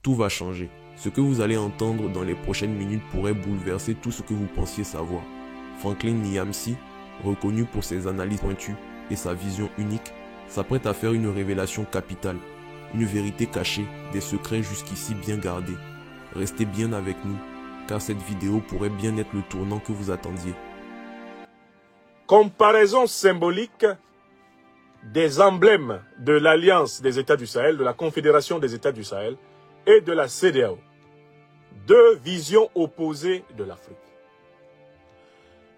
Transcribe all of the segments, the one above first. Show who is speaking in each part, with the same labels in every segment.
Speaker 1: Tout va changer. Ce que vous allez entendre dans les prochaines minutes pourrait bouleverser tout ce que vous pensiez savoir. Franklin Nyamsi, reconnu pour ses analyses pointues et sa vision unique, s'apprête à faire une révélation capitale, une vérité cachée, des secrets jusqu'ici bien gardés. Restez bien avec nous, car cette vidéo pourrait bien être le tournant que vous attendiez.
Speaker 2: Comparaison symbolique des emblèmes de l'Alliance des États du Sahel, de la Confédération des États du Sahel et de la CEDEAO. Deux visions opposées de l'Afrique.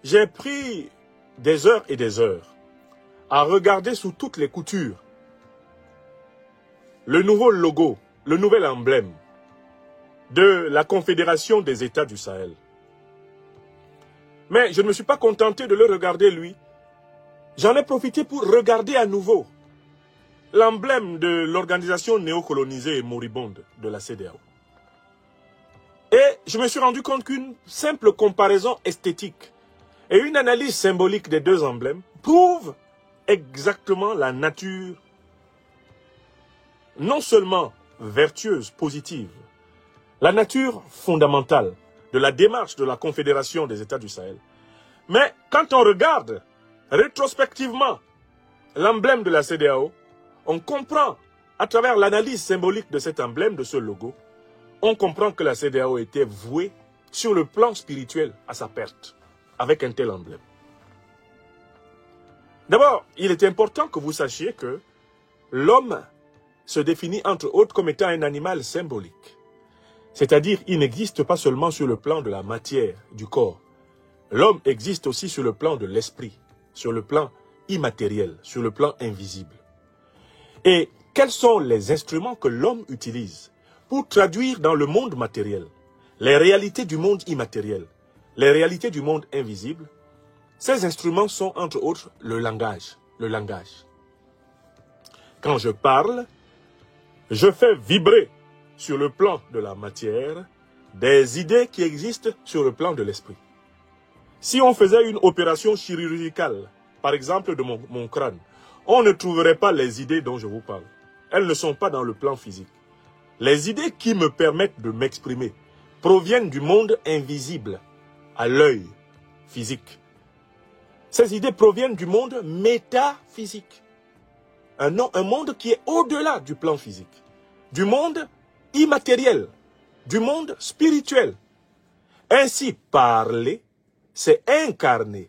Speaker 2: J'ai pris des heures et des heures à regarder sous toutes les coutures le nouveau logo, le nouvel emblème de la Confédération des États du Sahel. Mais je ne me suis pas contenté de le regarder lui. J'en ai profité pour regarder à nouveau l'emblème de l'organisation néocolonisée et moribonde de la CEDEAO. Et je me suis rendu compte qu'une simple comparaison esthétique et une analyse symbolique des deux emblèmes prouvent exactement la nature non seulement vertueuse, positive, la nature fondamentale de la démarche de la Confédération des États du Sahel. Mais quand on regarde rétrospectivement l'emblème de la CEDEAO, on comprend, à travers l'analyse symbolique de cet emblème, de ce logo, on comprend que la CEDEAO était vouée sur le plan spirituel à sa perte, avec un tel emblème. D'abord, il est important que vous sachiez que l'homme se définit entre autres comme étant un animal symbolique. C'est-à-dire, il n'existe pas seulement sur le plan de la matière, du corps. L'homme existe aussi sur le plan de l'esprit, sur le plan immatériel, sur le plan invisible. Et quels sont les instruments que l'homme utilise pour traduire dans le monde matériel les réalités du monde immatériel, les réalités du monde invisible? Ces instruments sont entre autres le langage. Quand je parle, je fais vibrer sur le plan de la matière des idées qui existent sur le plan de l'esprit. Si on faisait une opération chirurgicale, par exemple de mon crâne, on ne trouverait pas les idées dont je vous parle. Elles ne sont pas dans le plan physique. Les idées qui me permettent de m'exprimer proviennent du monde invisible, à l'œil physique. Ces idées proviennent du monde métaphysique. Un monde qui est au-delà du plan physique, du monde immatériel, du monde spirituel. Ainsi, parler, c'est incarner.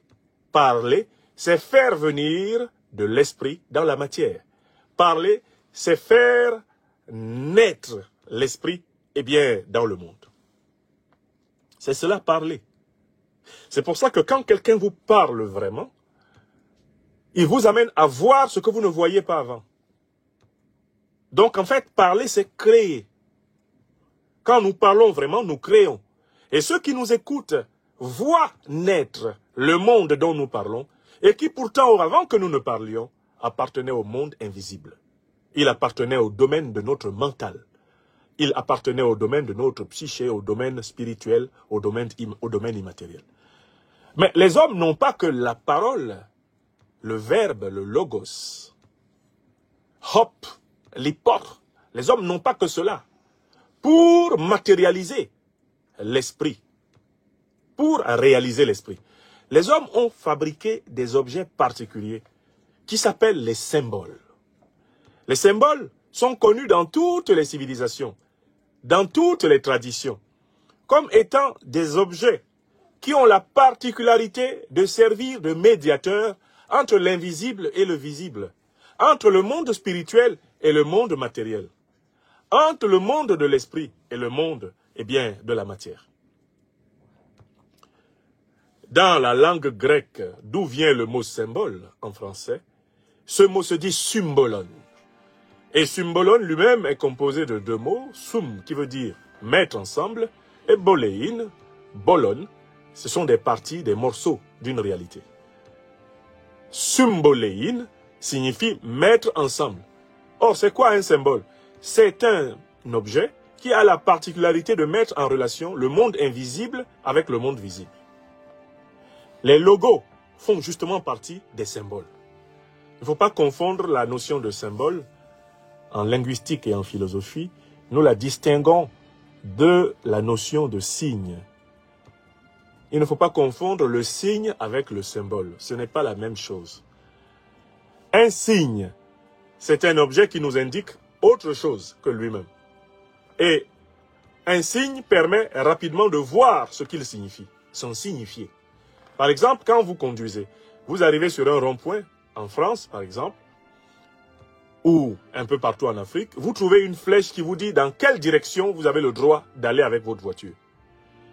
Speaker 2: Parler, c'est faire venir de l'esprit dans la matière. Parler, c'est faire naître l'esprit, dans le monde. C'est cela, parler. C'est pour ça que quand quelqu'un vous parle vraiment, il vous amène à voir ce que vous ne voyez pas avant. Donc en fait, parler, c'est créer. Quand nous parlons vraiment, nous créons. Et ceux qui nous écoutent voient naître le monde dont nous parlons et qui pourtant, avant que nous ne parlions, appartenait au monde invisible. Il appartenait au domaine de notre mental. Il appartenait au domaine de notre psyché, au domaine spirituel, au domaine immatériel. Mais les hommes n'ont pas que la parole, le verbe, le logos, hop, l'hypor. Les hommes n'ont pas que cela pour matérialiser l'esprit, pour réaliser l'esprit. Les hommes ont fabriqué des objets particuliers qui s'appellent les symboles. Les symboles sont connus dans toutes les civilisations, dans toutes les traditions, comme étant des objets qui ont la particularité de servir de médiateur entre l'invisible et le visible, entre le monde spirituel et le monde matériel, entre le monde de l'esprit et le monde, de la matière. Dans la langue grecque, d'où vient le mot symbole en français, ce mot se dit symbolon. Et symbolon lui-même est composé de deux mots, sum qui veut dire mettre ensemble, et boléine, bolon, ce sont des parties, des morceaux d'une réalité. Symboléine signifie mettre ensemble. Or, c'est quoi un symbole? C'est un objet qui a la particularité de mettre en relation le monde invisible avec le monde visible. Les logos font justement partie des symboles. Il ne faut pas confondre la notion de symbole en linguistique et en philosophie nous la distinguons de la notion de signe. Il ne faut pas confondre le signe avec le symbole. Ce n'est pas la même chose. Un signe, c'est un objet qui nous indique autre chose que lui-même. Et un signe permet rapidement de voir ce qu'il signifie, son signifié. Par exemple, quand vous conduisez, vous arrivez sur un rond-point, en France par exemple, ou un peu partout en Afrique, vous trouvez une flèche qui vous dit dans quelle direction vous avez le droit d'aller avec votre voiture.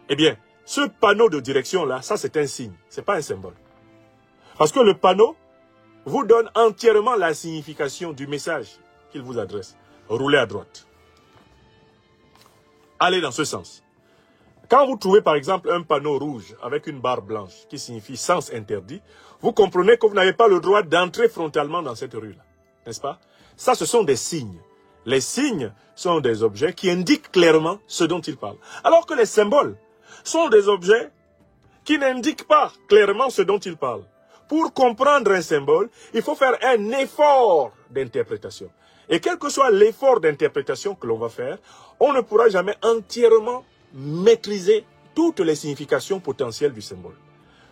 Speaker 2: Eh bien, ce panneau de direction-là, ça c'est un signe, ce n'est pas un symbole. Parce que le panneau vous donne entièrement la signification du message qu'il vous adresse. Roulez à droite. Allez dans ce sens. Quand vous trouvez par exemple un panneau rouge avec une barre blanche qui signifie sens interdit, vous comprenez que vous n'avez pas le droit d'entrer frontalement dans cette rue-là. N'est-ce pas? Ça, ce sont des signes. Les signes sont des objets qui indiquent clairement ce dont ils parlent. Alors que les symboles sont des objets qui n'indiquent pas clairement ce dont ils parlent. Pour comprendre un symbole, il faut faire un effort d'interprétation. Et quel que soit l'effort d'interprétation que l'on va faire, on ne pourra jamais entièrement maîtriser toutes les significations potentielles du symbole.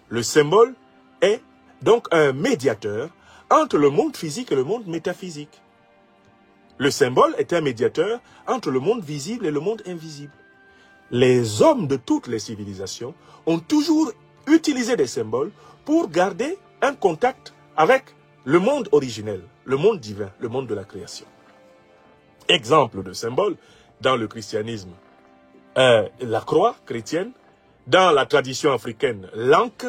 Speaker 2: Le symbole est donc un médiateur entre le monde physique et le monde métaphysique. Le symbole est un médiateur entre le monde visible et le monde invisible. Les hommes de toutes les civilisations ont toujours utilisé des symboles pour garder un contact avec le monde originel, le monde divin, le monde de la création. Exemple de symbole dans le christianisme, la croix chrétienne, dans la tradition africaine, l'ankh,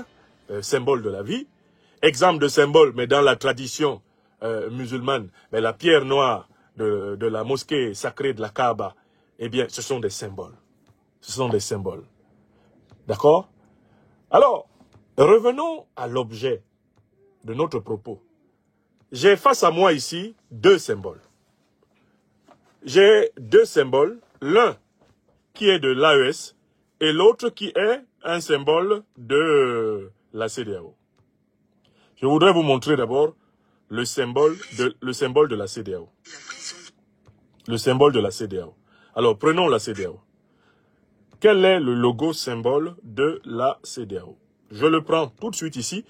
Speaker 2: symbole de la vie. Exemple de symbole, mais dans la tradition musulmane, la pierre noire de la mosquée sacrée de la Kaaba, eh bien, ce sont des symboles. Ce sont des symboles. D'accord? Alors, revenons à l'objet de notre propos. J'ai face à moi ici deux symboles. J'ai deux symboles, l'un qui est de l'AES et l'autre qui est un symbole de la CEDEAO. Je voudrais vous montrer d'abord le symbole de la CEDEAO. Le symbole de la CEDEAO. Alors, prenons la CEDEAO. Quel est le logo symbole de la CEDEAO? Je le prends tout de suite ici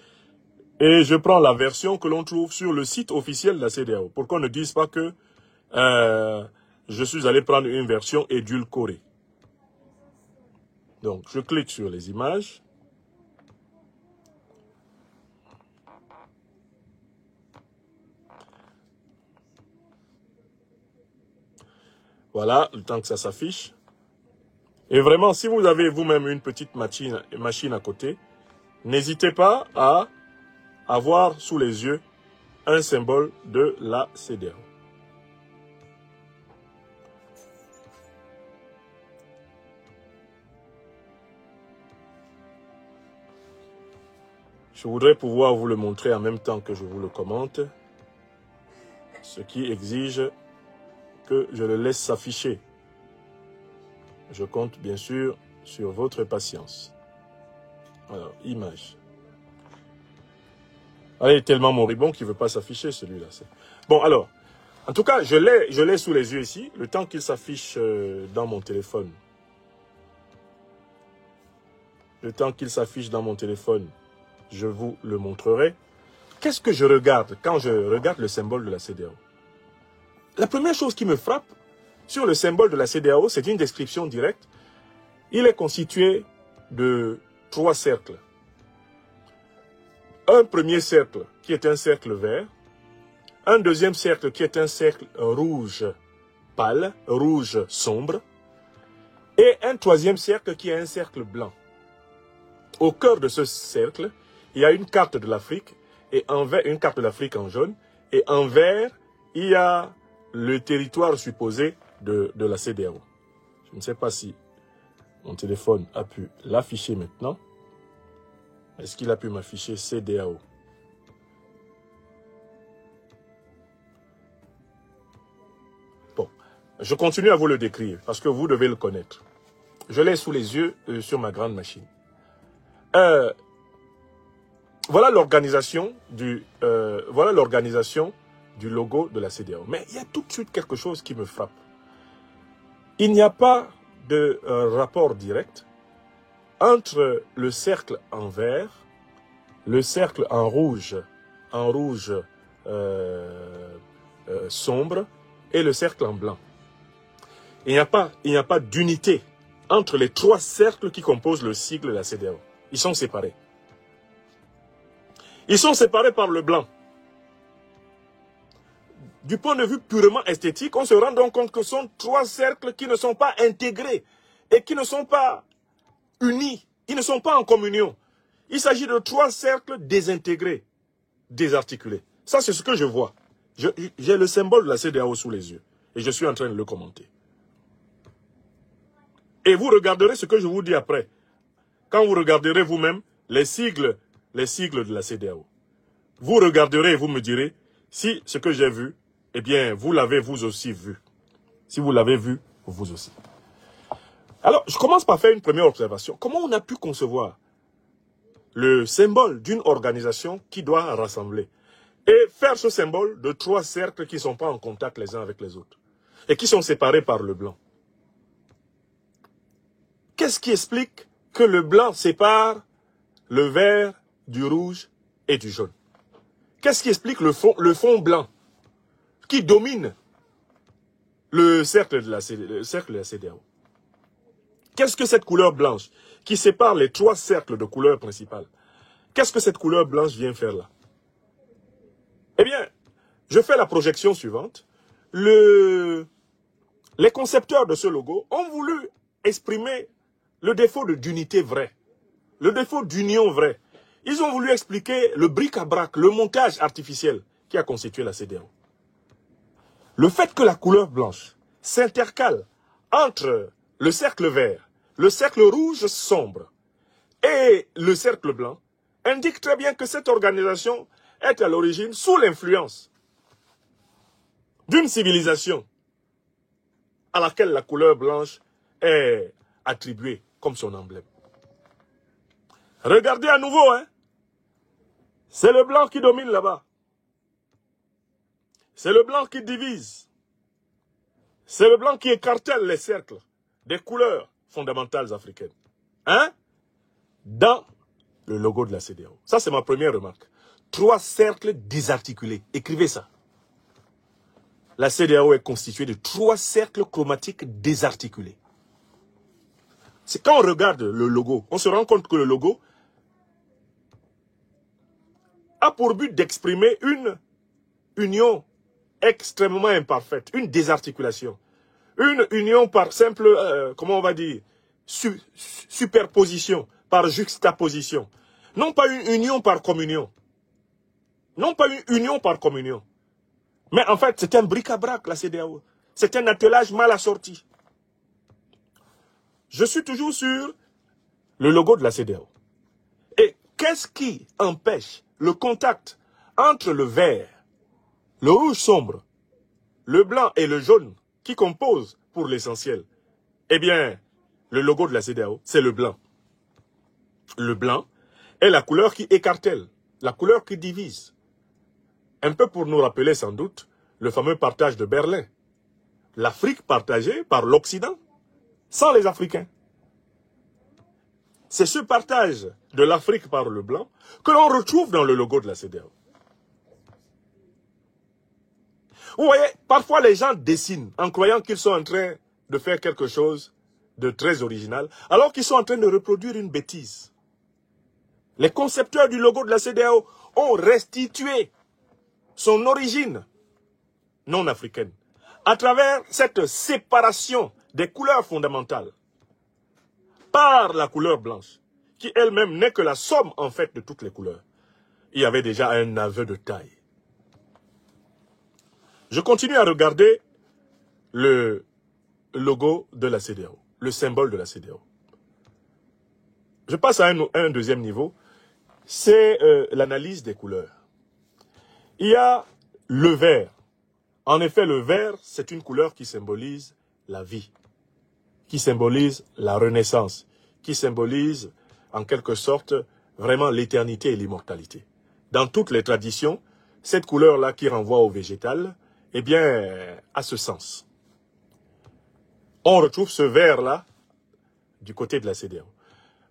Speaker 2: et je prends la version que l'on trouve sur le site officiel de la CEDEAO. Pour qu'on ne dise pas que je suis allé prendre une version édulcorée. Donc, je clique sur les images. Voilà, le temps que ça s'affiche. Et vraiment, si vous avez vous-même une petite machine à côté, n'hésitez pas à avoir sous les yeux un symbole de la CEDEAO. Je voudrais pouvoir vous le montrer en même temps que je vous le commente, ce qui exige que je le laisse s'afficher. Je compte bien sûr sur votre patience. Alors, image. Ah, il est tellement moribond qu'il ne veut pas s'afficher celui-là. Bon, alors, en tout cas, je l'ai sous les yeux ici, le temps qu'il s'affiche dans mon téléphone. Le temps qu'il s'affiche dans mon téléphone, je vous le montrerai. Qu'est-ce que je regarde quand je regarde le symbole de la CEDEAO? La première chose qui me frappe sur le symbole de la CEDEAO, c'est une description directe. Il est constitué de 3 cercles. Un premier cercle qui est un cercle vert. Un deuxième cercle qui est un cercle rouge pâle, rouge sombre. Et un troisième cercle qui est un cercle blanc. Au cœur de ce cercle, il y a une carte de l'Afrique, et en vert, une carte de l'Afrique en jaune, et en vert, il y a le territoire supposé de la CEDEAO. Je ne sais pas si mon téléphone a pu l'afficher maintenant. Est-ce qu'il a pu m'afficher CEDEAO? Bon, je continue à vous le décrire parce que vous devez le connaître. Je l'ai sous les yeux sur ma grande machine. Voilà l'organisation du logo de la CEDEAO. Mais il y a tout de suite quelque chose qui me frappe. il n'y a pas de rapport direct entre le cercle en vert, le cercle en rouge sombre et le cercle en blanc. Il n'y a pas d'unité entre les trois cercles qui composent le sigle de la CEDEAO. Ils sont séparés. Ils sont séparés par le blanc. Du point de vue purement esthétique, on se rend donc compte que ce sont trois cercles qui ne sont pas intégrés et qui ne sont pas unis. Ils ne sont pas en communion. Il s'agit de trois cercles désintégrés, désarticulés. Ça, c'est ce que je vois. J'ai le symbole de la CEDEAO sous les yeux et je suis en train de le commenter. Et vous regarderez ce que je vous dis après. Quand vous regarderez vous-même les sigles de la CEDEAO. Vous regarderez et vous me direz si ce que j'ai vu, eh bien, vous l'avez vous aussi vu. Si vous l'avez vu, vous aussi. Alors, je commence par faire une première observation. Comment on a pu concevoir le symbole d'une organisation qui doit rassembler et faire ce symbole de trois cercles qui ne sont pas en contact les uns avec les autres et qui sont séparés par le blanc? Qu'est-ce qui explique que le blanc sépare le vert du rouge et du jaune? Qu'est-ce qui explique le fond blanc qui domine le cercle de la CEDEAO? Qu'est-ce que cette couleur blanche qui sépare les trois cercles de couleur principale? Qu'est-ce que cette couleur blanche vient faire là? Eh bien, je fais la projection suivante. Les concepteurs de ce logo ont voulu exprimer le défaut d'unité vraie, le défaut d'union vraie. Ils ont voulu expliquer le bric-à-brac, le montage artificiel qui a constitué la CEDEAO. Le fait que la couleur blanche s'intercale entre le cercle vert, le cercle rouge sombre et le cercle blanc indique très bien que cette organisation est à l'origine sous l'influence d'une civilisation à laquelle la couleur blanche est attribuée comme son emblème. Regardez à nouveau, hein. C'est le blanc qui domine là-bas. C'est le blanc qui divise. C'est le blanc qui écartèle les cercles des couleurs fondamentales africaines. Hein? Dans le logo de la CEDEAO. Ça, c'est ma première remarque. Trois cercles désarticulés. Écrivez ça. La CEDEAO est constituée de trois cercles chromatiques désarticulés. C'est quand on regarde le logo, on se rend compte que le logo a pour but d'exprimer une union extrêmement imparfaite, une désarticulation. Une union par simple, comment on va dire, superposition, par juxtaposition. Non pas une union par communion. Non pas une union par communion. Mais en fait, c'est un bric-à-brac, la CEDEAO. C'est un attelage mal assorti. Je suis toujours sur le logo de la CEDEAO. Et qu'est-ce qui empêche le contact entre le vert, le rouge sombre, le blanc et le jaune qui composent pour l'essentiel? Eh bien, le logo de la CEDEAO, c'est le blanc. Le blanc est la couleur qui écartèle, la couleur qui divise. Un peu pour nous rappeler sans doute le fameux partage de Berlin. L'Afrique partagée par l'Occident, sans les Africains. C'est ce partage de l'Afrique par le blanc que l'on retrouve dans le logo de la CEDEAO. Vous voyez, parfois les gens dessinent en croyant qu'ils sont en train de faire quelque chose de très original, alors qu'ils sont en train de reproduire une bêtise. Les concepteurs du logo de la CEDEAO ont restitué son origine non africaine à travers cette séparation des couleurs fondamentales par la couleur blanche, qui elle-même n'est que la somme en fait de toutes les couleurs. Il y avait déjà un aveu de taille. Je continue à regarder le logo de la CEDEAO, le symbole de la CEDEAO. Je passe à un deuxième niveau, c'est l'analyse des couleurs. Il y a le vert. En effet, le vert, c'est une couleur qui symbolise la vie, qui symbolise la renaissance, qui symbolise en quelque sorte vraiment l'éternité et l'immortalité. Dans toutes les traditions, cette couleur-là qui renvoie au végétal, eh bien, a ce sens. on retrouve ce vert-là du côté de la CEDEAO.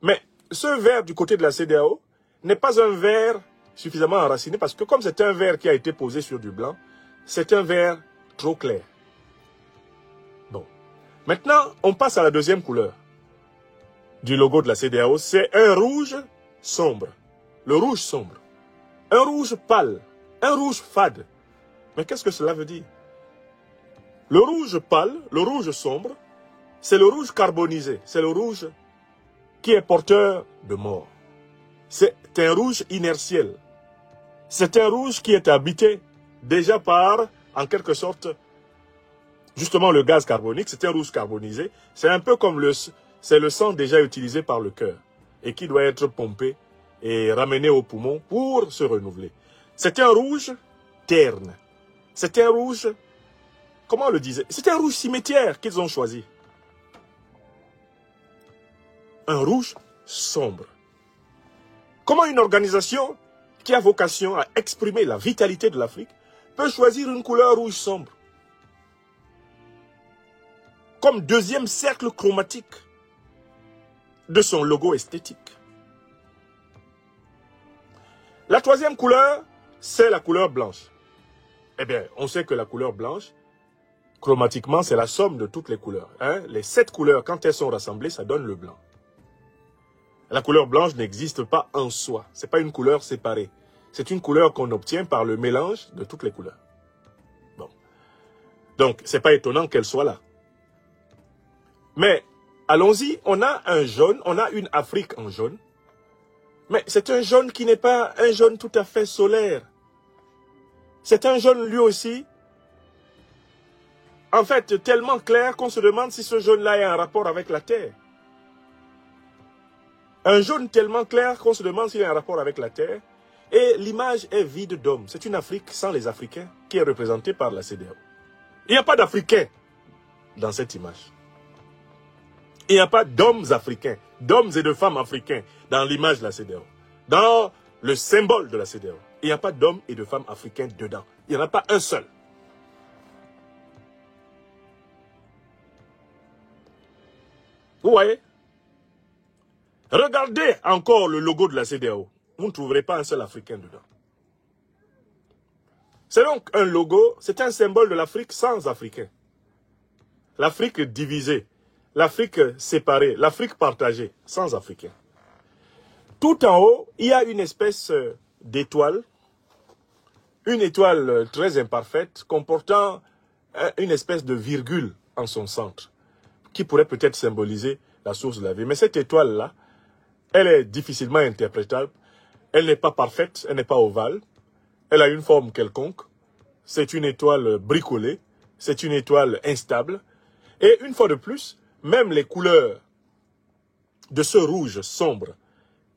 Speaker 2: Mais ce vert du côté de la CEDEAO n'est pas un vert suffisamment enraciné parce que comme c'est un vert qui a été posé sur du blanc, c'est un vert trop clair. Bon. Maintenant, on passe à la deuxième couleur du logo de la CEDEAO. C'est un rouge sombre. Le rouge sombre. Un rouge pâle. Un rouge fade. Mais qu'est-ce que cela veut dire? Le rouge pâle, le rouge sombre, c'est le rouge carbonisé. C'est le rouge qui est porteur de mort. C'est un rouge inertiel. C'est un rouge qui est habité déjà par, en quelque sorte, justement le gaz carbonique. C'est un rouge carbonisé. C'est un peu comme le sang déjà utilisé par le cœur et qui doit être pompé et ramené au poumon pour se renouveler. C'est un rouge terne. C'est un rouge, comment on le disait? C'est un rouge cimetière qu'ils ont choisi. Un rouge sombre. Comment une organisation qui a vocation à exprimer la vitalité de l'Afrique peut choisir une couleur rouge sombre comme deuxième cercle chromatique de son logo esthétique? La troisième couleur, c'est la couleur blanche. Eh bien, on sait que la couleur blanche, chromatiquement, c'est la somme de toutes les couleurs. Hein? Les 7 couleurs, quand elles sont rassemblées, ça donne le blanc. La couleur blanche n'existe pas en soi. Ce n'est pas une couleur séparée. C'est une couleur qu'on obtient par le mélange de toutes les couleurs. Bon. Donc, ce n'est pas étonnant qu'elle soit là. Mais, allons-y, on a un jaune, on a une Afrique en jaune. Mais c'est un jaune qui n'est pas un jaune tout à fait solaire. C'est un jaune lui aussi, en fait, tellement clair qu'on se demande si ce jaune-là a un rapport avec la Terre. Un jaune tellement clair qu'on se demande s'il a un rapport avec la Terre. Et l'image est vide d'hommes. C'est une Afrique sans les Africains qui est représentée par la CEDEAO. Il n'y a pas d'Africains dans cette image. Il n'y a pas d'hommes africains, d'hommes et de femmes africains dans l'image de la CEDEAO. Dans le symbole de la CEDEAO. Il n'y a pas d'hommes et de femmes africains dedans. Il n'y en a pas un seul. Vous voyez? Regardez encore le logo de la CEDEAO. Vous ne trouverez pas un seul Africain dedans. C'est donc un logo, c'est un symbole de l'Afrique sans Africains. L'Afrique divisée, l'Afrique séparée, l'Afrique partagée, sans Africains. Tout en haut, il y a une espèce d'étoile, une étoile très imparfaite, comportant une espèce de virgule en son centre, qui pourrait peut-être symboliser la source de la vie. Mais cette étoile-là, elle est difficilement interprétable. Elle n'est pas parfaite, elle n'est pas ovale. Elle a une forme quelconque. C'est une étoile bricolée. C'est une étoile instable. Et une fois de plus, même les couleurs de ce rouge sombre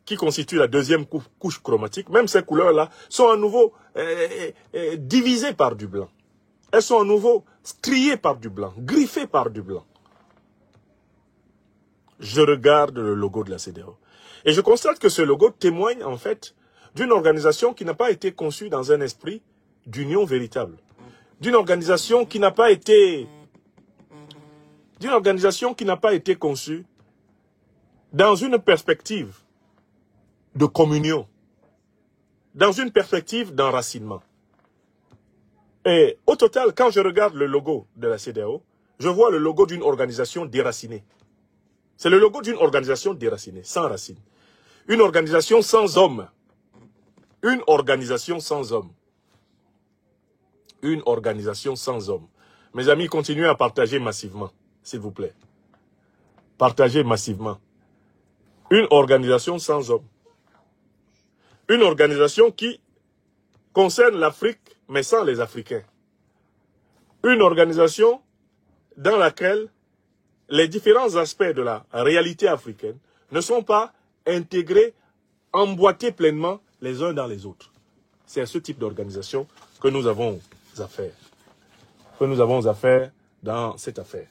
Speaker 2: qui constitue la deuxième couche chromatique, même ces couleurs-là sont à nouveau divisées par du blanc. Elles sont à nouveau striées par du blanc, griffées par du blanc. Je regarde le logo de la CEDEAO. Et je constate que ce logo témoigne en fait d'une organisation qui n'a pas été conçue dans un esprit d'union véritable. D'une organisation qui n'a pas été conçue dans une perspective de communion, dans une perspective d'enracinement. Et au total, quand je regarde le logo de la CEDEAO, je vois le logo d'une organisation déracinée. C'est le logo d'une organisation déracinée, sans racines. Une organisation sans hommes. Une organisation sans hommes. Une organisation sans hommes. Mes amis, continuez à partager massivement, s'il vous plaît. Partagez massivement. Une organisation sans hommes. Une organisation qui concerne l'Afrique, mais sans les Africains. Une organisation dans laquelle les différents aspects de la réalité africaine ne sont pas intégrés, emboîtés pleinement les uns dans les autres. C'est à ce type d'organisation que nous avons affaire. Que nous avons affaire dans cette affaire.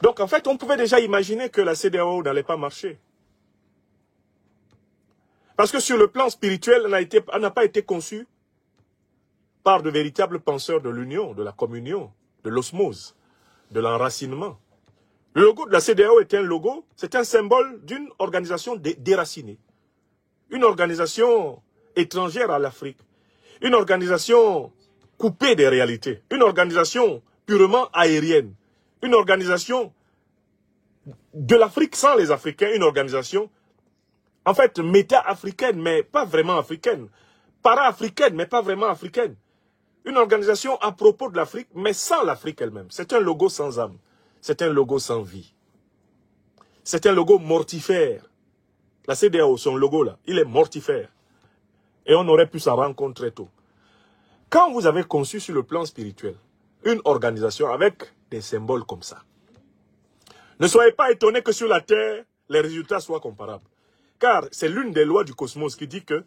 Speaker 2: Donc en fait, on pouvait déjà imaginer que la CEDEAO n'allait pas marcher. Parce que sur le plan spirituel, elle n'a pas été conçue par de véritables penseurs de l'union, de la communion, de l'osmose, de l'enracinement. Le logo de la CEDEAO est un logo, c'est un symbole d'une organisation déracinée. Une organisation étrangère à l'Afrique. Une organisation coupée des réalités. Une organisation purement aérienne. Une organisation de l'Afrique sans les Africains. Une organisation, en fait, méta-africaine, mais pas vraiment africaine. Para-africaine, mais pas vraiment africaine. Une organisation à propos de l'Afrique, mais sans l'Afrique elle-même. C'est un logo sans âme. C'est un logo sans vie. C'est un logo mortifère. La CEDEAO, son logo là, il est mortifère. Et on aurait pu s'en rendre compte très tôt. Quand vous avez conçu sur le plan spirituel une organisation avec des symboles comme ça, ne soyez pas étonnés que sur la Terre, les résultats soient comparables. Car c'est l'une des lois du cosmos qui dit que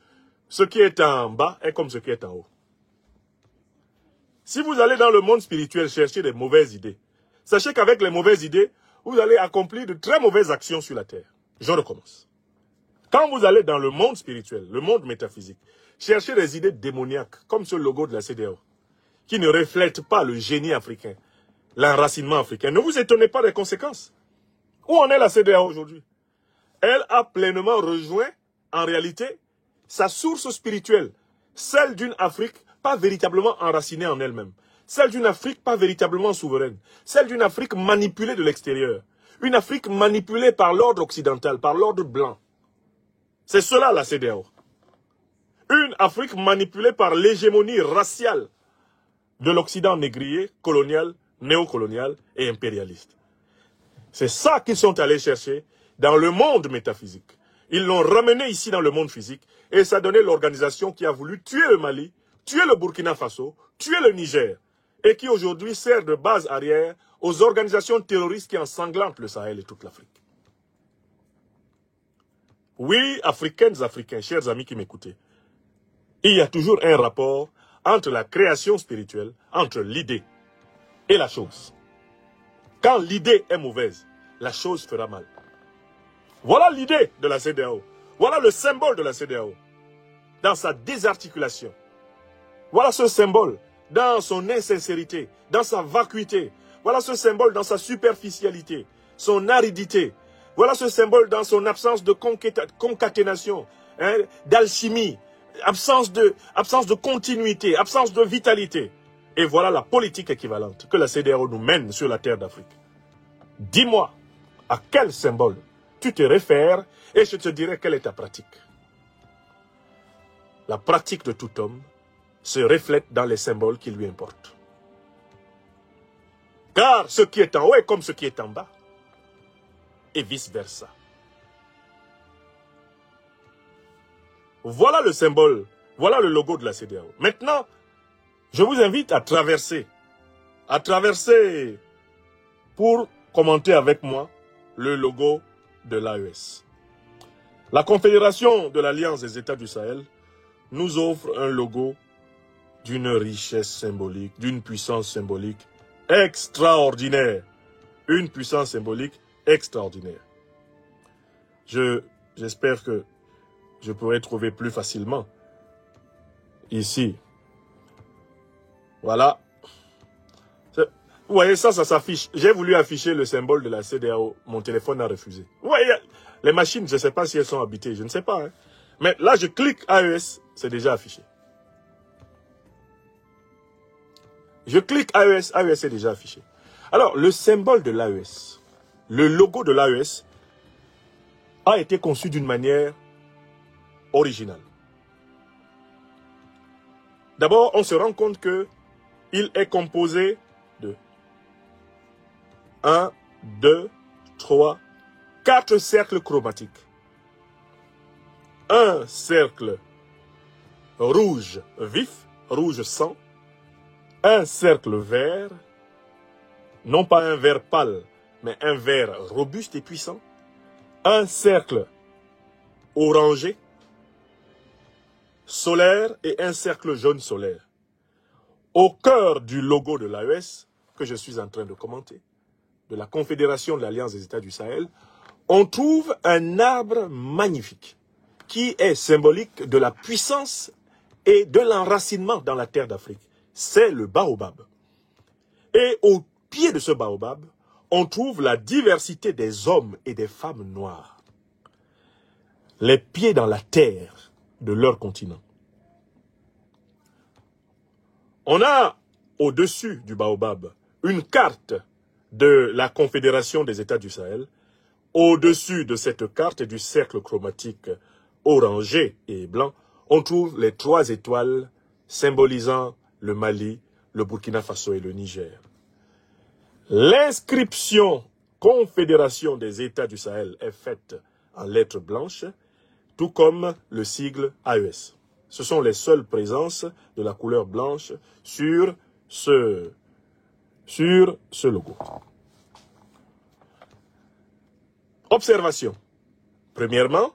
Speaker 2: ce qui est en bas est comme ce qui est en haut. Si vous allez dans le monde spirituel chercher des mauvaises idées, sachez qu'avec les mauvaises idées, vous allez accomplir de très mauvaises actions sur la Terre. Je recommence. Quand vous allez dans le monde spirituel, le monde métaphysique, chercher des idées démoniaques, comme ce logo de la CEDEAO, qui ne reflète pas le génie africain, l'enracinement africain, ne vous étonnez pas des conséquences. Où en est la CEDEAO aujourd'hui? Elle a pleinement rejoint, en réalité, sa source spirituelle, celle d'une Afrique pas véritablement enracinée en elle-même, celle d'une Afrique pas véritablement souveraine, celle d'une Afrique manipulée de l'extérieur, une Afrique manipulée par l'ordre occidental, par l'ordre blanc. C'est cela la CEDEAO. Une Afrique manipulée par l'hégémonie raciale de l'Occident négrier, colonial, néocolonial et impérialiste. C'est ça qu'ils sont allés chercher dans le monde métaphysique. Ils l'ont ramené ici dans le monde physique et ça a donné l'organisation qui a voulu tuer le Mali, tuer le Burkina Faso, tuer le Niger et qui aujourd'hui sert de base arrière aux organisations terroristes qui ensanglantent le Sahel et toute l'Afrique. Oui, Africaines, Africains, chers amis qui m'écoutez, il y a toujours un rapport entre la création spirituelle, entre l'idée et la chose. Quand l'idée est mauvaise, la chose fera mal. Voilà l'idée de la CEDEAO. Voilà le symbole de la CEDEAO. Dans sa désarticulation. Voilà ce symbole dans son insincérité, dans sa vacuité. Voilà ce symbole dans sa superficialité, son aridité. Voilà ce symbole dans son absence de concaténation, hein, d'alchimie, absence de continuité, absence de vitalité. Et voilà la politique équivalente que la CEDEAO nous mène sur la terre d'Afrique. Dis-moi, à quel symbole tu te réfères et je te dirai quelle est ta pratique. La pratique de tout homme se reflète dans les symboles qui lui importent. Car ce qui est en haut est comme ce qui est en bas. Et vice-versa. Voilà le symbole, voilà le logo de la CEDEAO. Maintenant, je vous invite à traverser pour commenter avec moi le logo de l'AES. La Confédération de l'Alliance des États du Sahel nous offre un logo d'une richesse symbolique, d'une puissance symbolique extraordinaire. Une puissance symbolique extraordinaire. J'espère que je pourrai trouver plus facilement ici. Voilà. Vous voyez, ça s'affiche. J'ai voulu afficher le symbole de la CEDEAO. Mon téléphone a refusé. Vous voyez, les machines, je ne sais pas si elles sont habitées. Je ne sais pas. Hein. Mais là, je clique AES, c'est déjà affiché. Je clique AES, AES est déjà affiché. Alors, le symbole de l'AES, le logo de l'AES a été conçu d'une manière originale. D'abord, on se rend compte qu'il est composé de 1, 2, 3, 4 cercles chromatiques. Un cercle rouge vif, rouge sang. Un cercle vert, non pas un vert pâle, mais un vert robuste et puissant. Un cercle orangé, solaire et un cercle jaune solaire. Au cœur du logo de l'AES, que je suis en train de commenter, de la Confédération de l'Alliance des États du Sahel, on trouve un arbre magnifique qui est symbolique de la puissance et de l'enracinement dans la terre d'Afrique. C'est le baobab. Et au pied de ce baobab, on trouve la diversité des hommes et des femmes noirs. Les pieds dans la terre de leur continent. On a au-dessus du baobab une carte de la Confédération des États du Sahel. Au-dessus de cette carte et du cercle chromatique orangé et blanc, on trouve les 3 étoiles symbolisant le Mali, le Burkina Faso et le Niger. L'inscription Confédération des États du Sahel est faite en lettres blanches, tout comme le sigle AES. Ce sont les seules présences de la couleur blanche sur ce logo. Observation. Premièrement,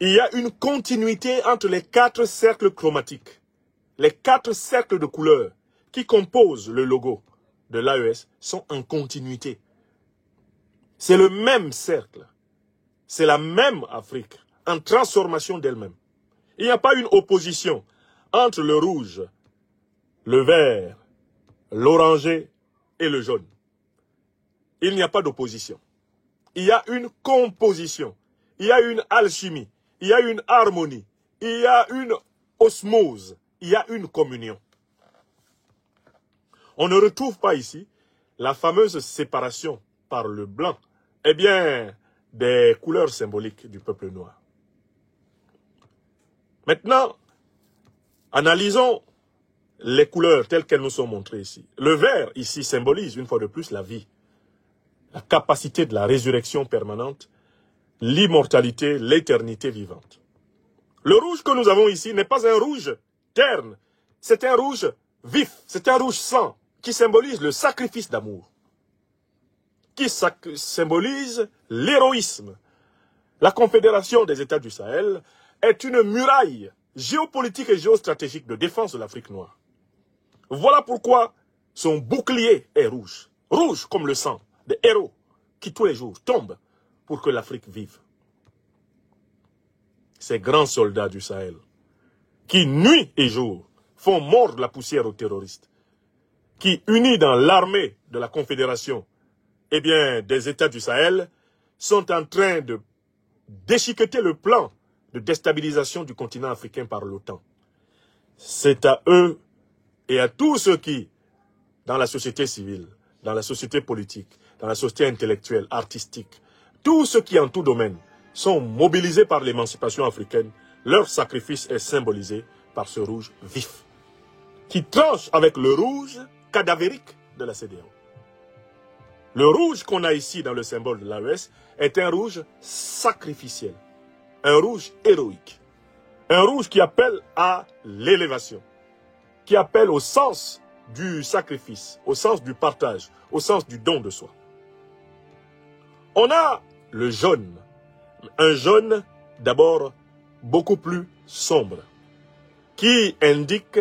Speaker 2: il y a une continuité entre les 4 cercles chromatiques. Les 4 cercles de couleurs qui composent le logo de l'AES sont en continuité. C'est le même cercle. C'est la même Afrique en transformation d'elle-même. Il n'y a pas une opposition entre le rouge, le vert, l'orangé et le jaune. Il n'y a pas d'opposition. Il y a une composition, il y a une alchimie, il y a une harmonie, il y a une osmose, il y a une communion. On ne retrouve pas ici la fameuse séparation par le blanc, eh bien, des couleurs symboliques du peuple noir. Maintenant, analysons les couleurs telles qu'elles nous sont montrées ici. Le vert, ici, symbolise une fois de plus la vie, la capacité de la résurrection permanente, l'immortalité, l'éternité vivante. Le rouge que nous avons ici n'est pas un rouge terne, c'est un rouge vif, c'est un rouge sang qui symbolise le sacrifice d'amour, qui symbolise l'héroïsme. La Confédération des États du Sahel est une muraille géopolitique et géostratégique de défense de l'Afrique noire. Voilà pourquoi son bouclier est rouge, rouge comme le sang des héros qui tous les jours tombent pour que l'Afrique vive. Ces grands soldats du Sahel, qui nuit et jour font mordre la poussière aux terroristes, qui unis dans l'armée de la Confédération, eh bien, des États du Sahel, sont en train de déchiqueter le plan de déstabilisation du continent africain par l'OTAN. C'est à eux et à tous ceux qui, dans la société civile, dans la société politique, dans la société intellectuelle, artistique, tous ceux qui en tout domaine sont mobilisés par l'émancipation africaine, leur sacrifice est symbolisé par ce rouge vif, qui tranche avec le rouge cadavérique de la CEDEAO. Le rouge qu'on a ici dans le symbole de l'AES est un rouge sacrificiel, un rouge héroïque, un rouge qui appelle à l'élévation, qui appelle au sens du sacrifice, au sens du partage, au sens du don de soi. On a le jaune, un jaune d'abord beaucoup plus sombre, qui indique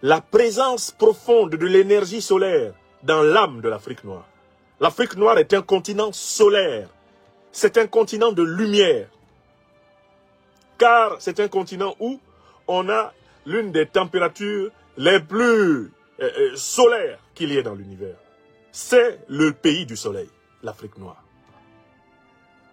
Speaker 2: la présence profonde de l'énergie solaire dans l'âme de l'Afrique noire. L'Afrique noire est un continent solaire, c'est un continent de lumière, car c'est un continent où on a l'une des températures les plus solaires qu'il y ait dans l'univers. C'est le pays du soleil, l'Afrique noire.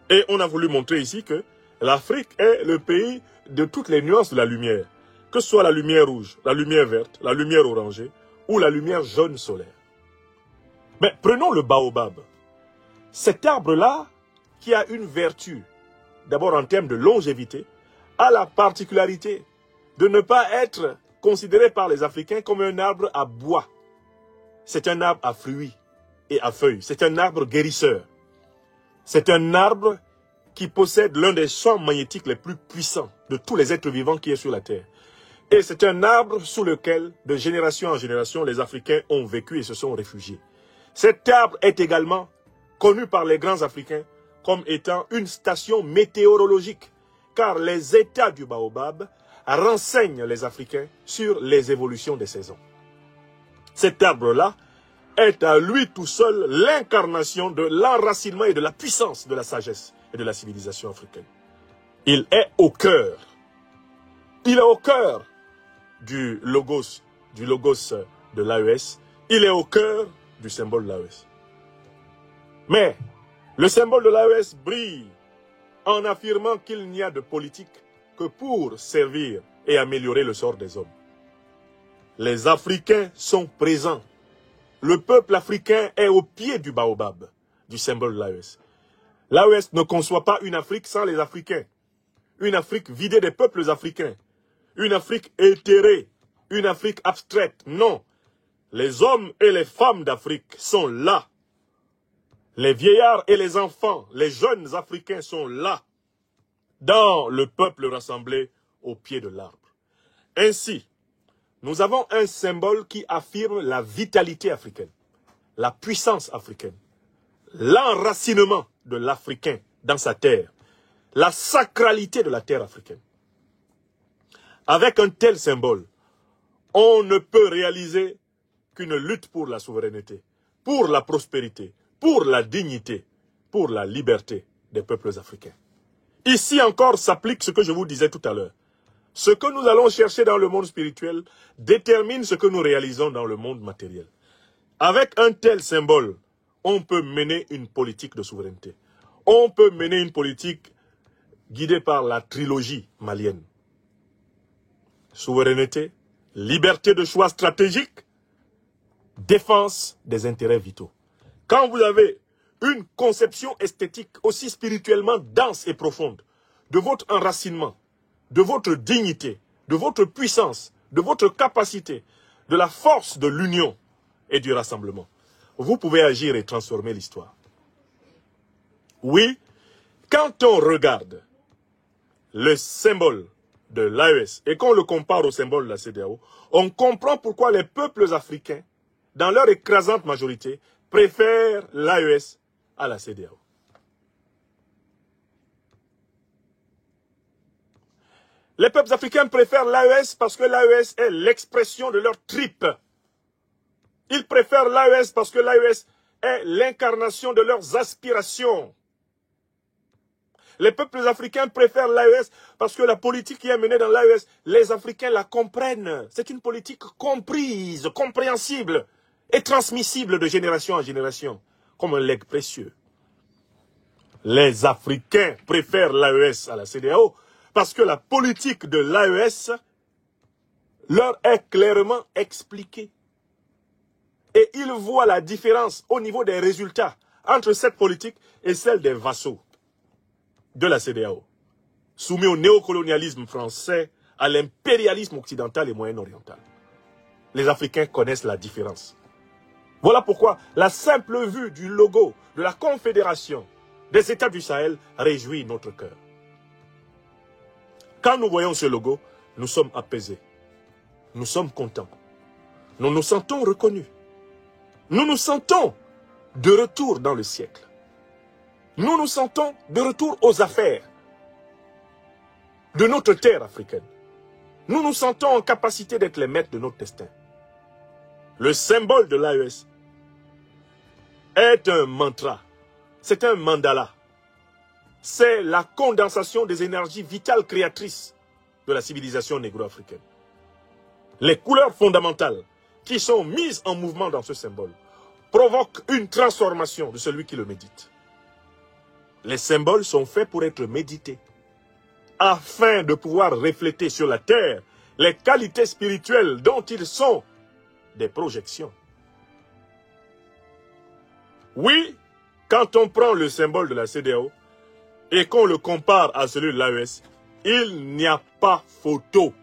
Speaker 2: Et on a voulu montrer ici que l'Afrique est le pays de toutes les nuances de la lumière, que ce soit la lumière rouge, la lumière verte, la lumière orangée ou la lumière jaune solaire. Mais prenons le baobab. Cet arbre-là, qui a une vertu, d'abord en termes de longévité, a la particularité de ne pas être considéré par les Africains comme un arbre à bois. C'est un arbre à fruits et à feuilles. C'est un arbre guérisseur. C'est un arbre qui possède l'un des champs magnétiques les plus puissants de tous les êtres vivants qui est sur la Terre. Et c'est un arbre sous lequel, de génération en génération, les Africains ont vécu et se sont réfugiés. Cet arbre est également connu par les grands Africains comme étant une station météorologique, car les états du baobab renseignent les Africains sur les évolutions des saisons. Cet arbre-là est à lui tout seul l'incarnation de l'enracinement et de la puissance de la sagesse et de la civilisation africaine. Il est au cœur. Il est au cœur du logos de l'AES Il est au cœur du symbole de l'AES. Mais le symbole de l'AES brille en affirmant qu'il n'y a de politique que pour servir et améliorer le sort des hommes. Les Africains sont présents. Le peuple africain est au pied du baobab, du symbole de l'AES. L'AES ne conçoit pas une Afrique sans les Africains. Une Afrique vidée des peuples africains. Une Afrique éthérée. Une Afrique abstraite. Non. Les hommes et les femmes d'Afrique sont là. Les vieillards et les enfants, les jeunes Africains sont là. Dans le peuple rassemblé au pied de l'arbre. Ainsi, nous avons un symbole qui affirme la vitalité africaine, la puissance africaine, l'enracinement de l'Africain dans sa terre, la sacralité de la terre africaine. Avec un tel symbole, on ne peut réaliser qu'une lutte pour la souveraineté, pour la prospérité, pour la dignité, pour la liberté des peuples africains. Ici encore s'applique ce que je vous disais tout à l'heure. Ce que nous allons chercher dans le monde spirituel détermine ce que nous réalisons dans le monde matériel. Avec un tel symbole, on peut mener une politique de souveraineté. On peut mener une politique guidée par la trilogie malienne. Souveraineté, liberté de choix stratégique, défense des intérêts vitaux. Quand vous avez une conception esthétique aussi spirituellement dense et profonde de votre enracinement, de votre dignité, de votre puissance, de votre capacité, de la force de l'union et du rassemblement, vous pouvez agir et transformer l'histoire. Oui, quand on regarde le symbole de l'AES et qu'on le compare au symbole de la CEDEAO, on comprend pourquoi les peuples africains, dans leur écrasante majorité, préfèrent l'AES à la CEDEAO. Les peuples africains préfèrent l'AES parce que l'AES est l'expression de leur tripe. Ils préfèrent l'AES parce que l'AES est l'incarnation de leurs aspirations. Les peuples africains préfèrent l'AES parce que la politique qui est menée dans l'AES, les Africains la comprennent. C'est une politique comprise, compréhensible et transmissible de génération en génération, comme un legs précieux. Les Africains préfèrent l'AES à la CEDEAO parce que la politique de l'AES leur est clairement expliquée. Et ils voient la différence au niveau des résultats entre cette politique et celle des vassaux de la CEDEAO, soumis au néocolonialisme français, à l'impérialisme occidental et moyen-oriental. Les Africains connaissent la différence. Voilà pourquoi la simple vue du logo de la Confédération des États du Sahel réjouit notre cœur. Quand nous voyons ce logo, nous sommes apaisés. Nous sommes contents. Nous nous sentons reconnus. Nous nous sentons de retour dans le siècle. Nous nous sentons de retour aux affaires de notre terre africaine. Nous nous sentons en capacité d'être les maîtres de notre destin. Le symbole de l'AES est un mantra, c'est un mandala. C'est la condensation des énergies vitales créatrices de la civilisation négro-africaine. Les couleurs fondamentales qui sont mises en mouvement dans ce symbole provoquent une transformation de celui qui le médite. Les symboles sont faits pour être médités, afin de pouvoir refléter sur la terre les qualités spirituelles dont ils sont des projections. Oui, quand on prend le symbole de la CEDEAO et qu'on le compare à celui de l'AES, il n'y a pas photo.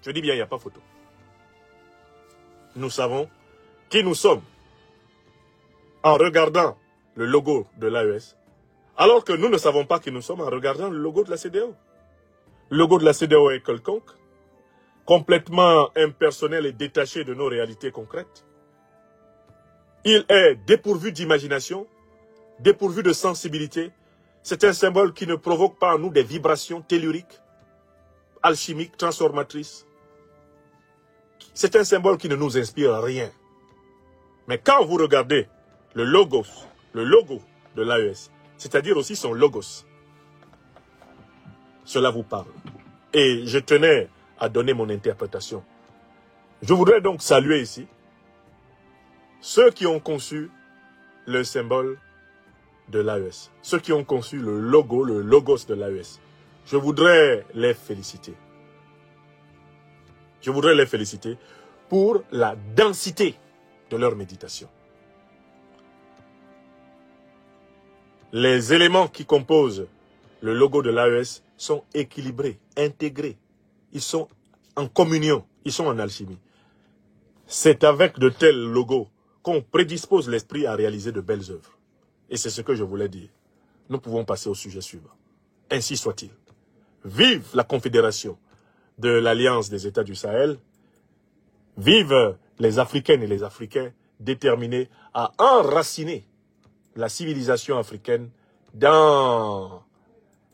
Speaker 2: Je dis bien, il n'y a pas photo. Nous savons qui nous sommes en regardant le logo de l'AES, alors que nous ne savons pas qui nous sommes en regardant le logo de la CEDEAO. Le logo de la CEDEAO est quelconque, complètement impersonnel et détaché de nos réalités concrètes. Il est dépourvu d'imagination, dépourvu de sensibilité. C'est un symbole qui ne provoque pas en nous des vibrations telluriques, alchimiques, transformatrices. C'est un symbole qui ne nous inspire rien. Mais quand vous regardez le logo de l'AES, c'est-à-dire aussi son logos, cela vous parle. Et je tenais à donner mon interprétation. Je voudrais donc saluer ici ceux qui ont conçu le symbole de l'AES, ceux qui ont conçu le logos de l'AES, je voudrais les féliciter. Je voudrais les féliciter pour la densité de leur méditation. Les éléments qui composent le logo de l'AES sont équilibrés, intégrés. Ils sont en communion, ils sont en alchimie. C'est avec de tels logos qu'on prédispose l'esprit à réaliser de belles œuvres. Et c'est ce que je voulais dire. Nous pouvons passer au sujet suivant. Ainsi soit-il. Vive la confédération de l'Alliance des États du Sahel. Vive les Africaines et les Africains déterminés à enraciner la civilisation africaine dans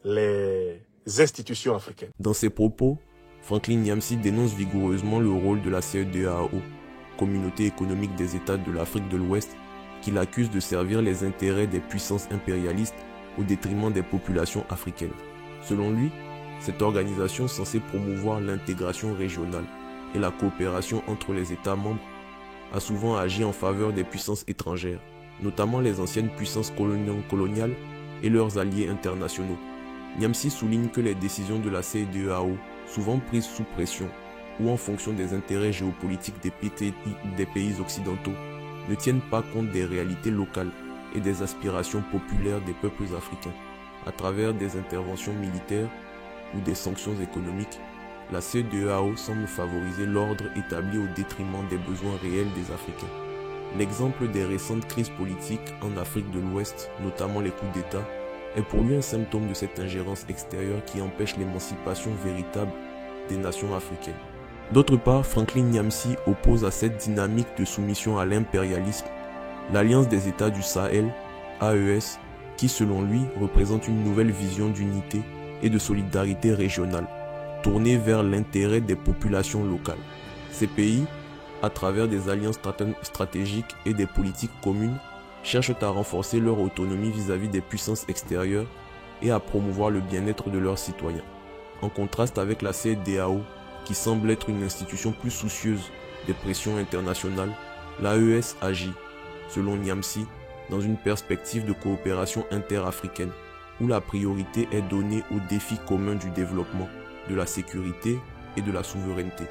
Speaker 2: les institutions africaines.
Speaker 1: Dans ses propos, Franklin Nyamsi dénonce vigoureusement le rôle de la CEDEAO, Communauté économique des États de l'Afrique de l'Ouest, qu'il accuse de servir les intérêts des puissances impérialistes au détriment des populations africaines. Selon lui, cette organisation censée promouvoir l'intégration régionale et la coopération entre les États membres a souvent agi en faveur des puissances étrangères, notamment les anciennes puissances coloniales et leurs alliés internationaux. Nyamsi souligne que les décisions de la CEDEAO, souvent prises sous pression ou en fonction des intérêts géopolitiques des pays occidentaux, ne tiennent pas compte des réalités locales et des aspirations populaires des peuples africains. À travers des interventions militaires ou des sanctions économiques, la CEDEAO semble favoriser l'ordre établi au détriment des besoins réels des Africains. L'exemple des récentes crises politiques en Afrique de l'Ouest, notamment les coups d'État, est pour lui un symptôme de cette ingérence extérieure qui empêche l'émancipation véritable des nations africaines. D'autre part, Franklin Nyamsi oppose à cette dynamique de soumission à l'impérialisme l'Alliance des États du Sahel, AES, qui selon lui représente une nouvelle vision d'unité et de solidarité régionale, tournée vers l'intérêt des populations locales. Ces pays, à travers des alliances stratégiques et des politiques communes, cherchent à renforcer leur autonomie vis-à-vis des puissances extérieures et à promouvoir le bien-être de leurs citoyens. En contraste avec la CEDEAO, qui semble être une institution plus soucieuse des pressions internationales, l'AES agit, selon Nyamsi, dans une perspective de coopération interafricaine, où la priorité est donnée aux défis communs du développement, de la sécurité et de la souveraineté.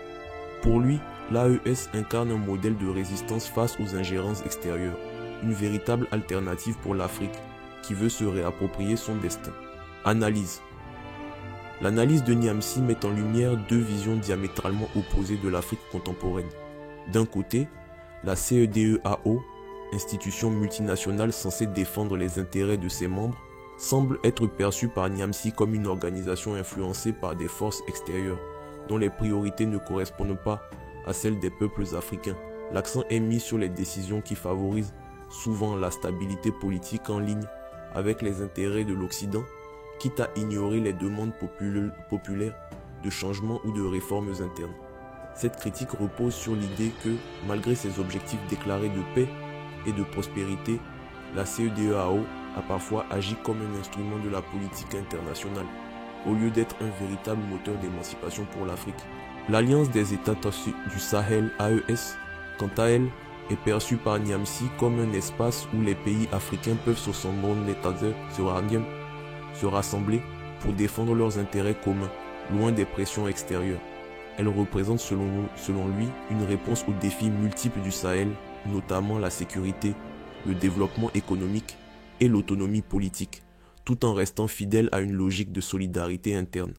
Speaker 1: Pour lui, l'AES incarne un modèle de résistance face aux ingérences extérieures, une véritable alternative pour l'Afrique qui veut se réapproprier son destin. Analyse. L'analyse de Nyamsi met en lumière deux visions diamétralement opposées de l'Afrique contemporaine. D'un côté, la CEDEAO, institution multinationale censée défendre les intérêts de ses membres, semble être perçue par Nyamsi comme une organisation influencée par des forces extérieures, dont les priorités ne correspondent pas à celles des peuples africains. L'accent est mis sur les décisions qui favorisent souvent la stabilité politique en ligne avec les intérêts de l'Occident, quitte à ignorer les demandes populaires de changement ou de réformes internes. Cette critique repose sur l'idée que, malgré ses objectifs déclarés de paix et de prospérité, la CEDEAO a parfois agi comme un instrument de la politique internationale, au lieu d'être un véritable moteur d'émancipation pour l'Afrique. L'Alliance des États du Sahel, AES, quant à elle, est perçue par Nyamsi comme un espace où les pays africains peuvent se rassembler pour défendre leurs intérêts communs, loin des pressions extérieures. Elle représente selon lui une réponse aux défis multiples du Sahel, notamment la sécurité, le développement économique et l'autonomie politique, tout en restant fidèle à une logique de solidarité interne.